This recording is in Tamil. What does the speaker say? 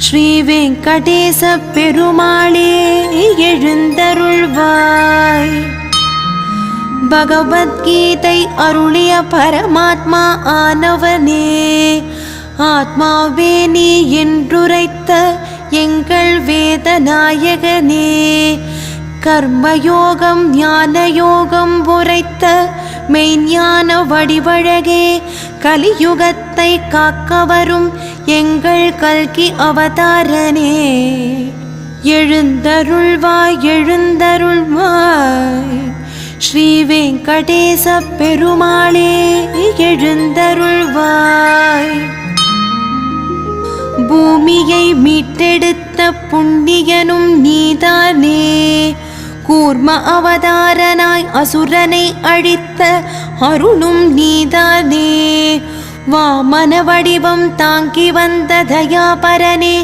ஸ்ரீ வெங்கடேச பெருமாளே எழுந்தருள்வாய். பகவத்கீதை அருளிய பரமாத்மா ஆனவனே, ஆத்மாவே நீ என்றுரைத்த எங்கள் வேதநாயகனே, கர்மயோகம் ஞானயோகம் உரைத்த மெய்ஞான வடிவழகே, கலியுகத்தை காக்க வரும் எங்கள் கல்கி அவதாரனே, எழுந்தருள்வாய் எழுந்தருள்வாய். ஸ்ரீ வெங்கடேச பெருமாளே எழுந்தருள்வாய். பூமியை மீட்டெடுத்த புண்ணியனும் நீதானே, கூர்ம அவதாரனாய் அசுரனை அழித்த அருளும் நீதானே, வாமன வடிவம் தாங்கி வந்த தயாபரனே,